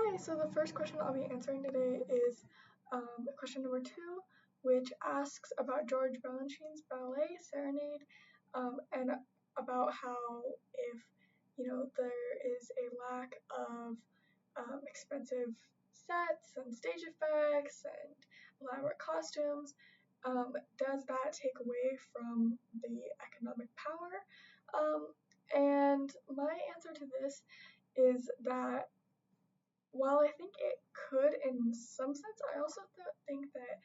Hi, so the first question I'll be answering today is question number 2, which asks about George Balanchine's ballet Serenade, and about how if there is a lack of expensive sets and stage effects and elaborate costumes, does that take away from the economic power? And my answer to this is that while I think it could in some sense, I also think that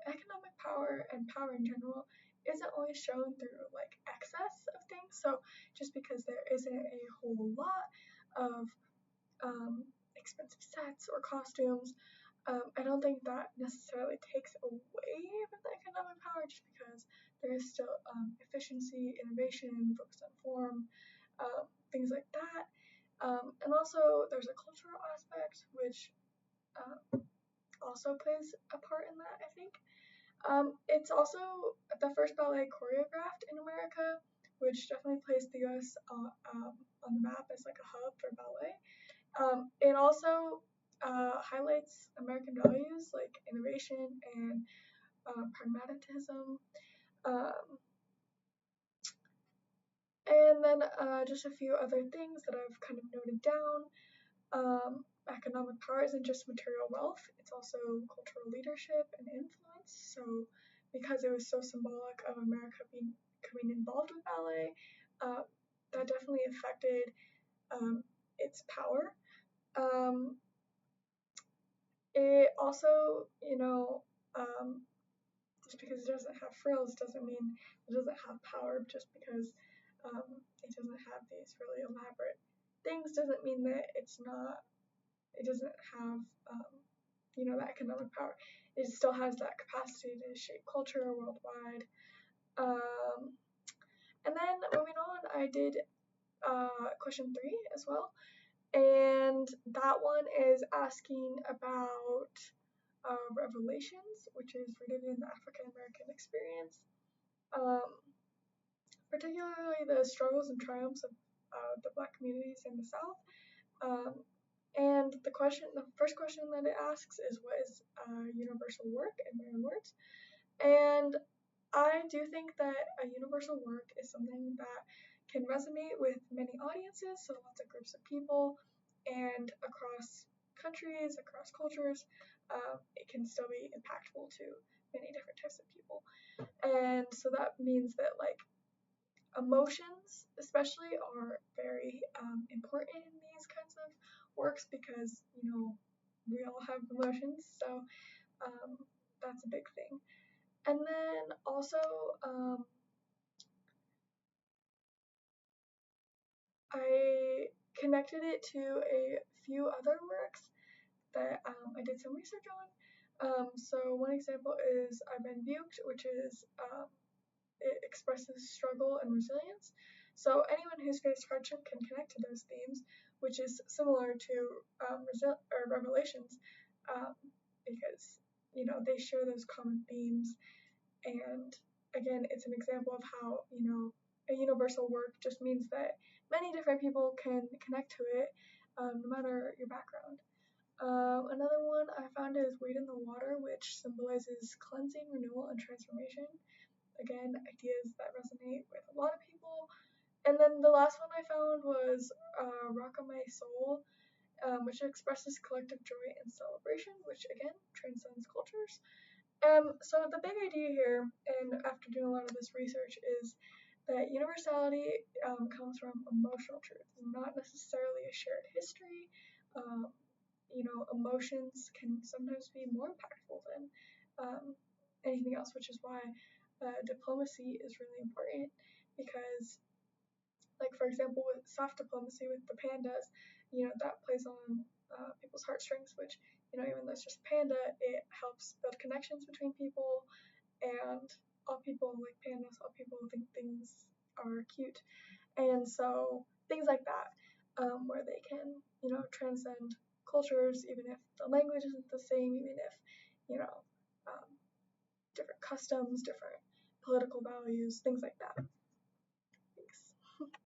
economic power and power in general isn't always shown through like excess of things. So just because there isn't a whole lot of expensive sets or costumes, I don't think that necessarily takes away from the economic power just because there is still efficiency, innovation, focus on form, things like that. And also, there's a cultural aspect which also plays a part in that, I think. It's also the first ballet choreographed in America, which definitely placed the US on the map as like a hub for ballet. It also highlights American values like innovation and pragmatism. And then just a few other things that I've kind of noted down. Economic power isn't just material wealth, it's also cultural leadership and influence. So, because it was so symbolic of America becoming involved with ballet, that definitely affected its power. It also, just because it doesn't have frills doesn't mean it doesn't have power. Just because it doesn't have these really elaborate things doesn't mean that it doesn't have, that economic power. It still has that capacity to shape culture worldwide. And then moving on, I did question 3 as well. And that one is asking about Revelations, which is rooted in the African American experience, particularly the struggles and triumphs of the Black communities in the South. And the first question that it asks is, what is universal work in my own words? And I do think that a universal work is something that can resonate with many audiences, so lots of groups of people, and across countries, across cultures, it can still be impactful to many different types of people. And so that means that like emotions especially are very important in these kinds of works because we all have emotions, so that's a big thing. And then also I connected it to a few other works that I did some research on. So one example is I've Been Buked, which is it expresses struggle and resilience. So anyone who's faced hardship can connect to those themes, which is similar to Revelations, because they share those common themes. And again, it's an example of how a universal work just means that many different people can connect to it, no matter your background. Another one I found is Wade in the Water, which symbolizes cleansing, renewal, and transformation. Again, ideas that resonate with a lot of people. And then the last one I found was Rock of My Soul, which expresses collective joy and celebration, which again transcends cultures. So the big idea here, and after doing a lot of this research, is that universality comes from emotional truth, not necessarily a shared history. Emotions can sometimes be more impactful than anything else, which is why diplomacy is really important because, like for example, with soft diplomacy with the pandas, that plays on people's heartstrings, which even though it's just panda, it helps build connections between people, and all people like pandas, all people think things are cute, and so things like that, where they can transcend cultures, even if the language isn't the same, even if um, different customs, different political values, things like that. Thanks.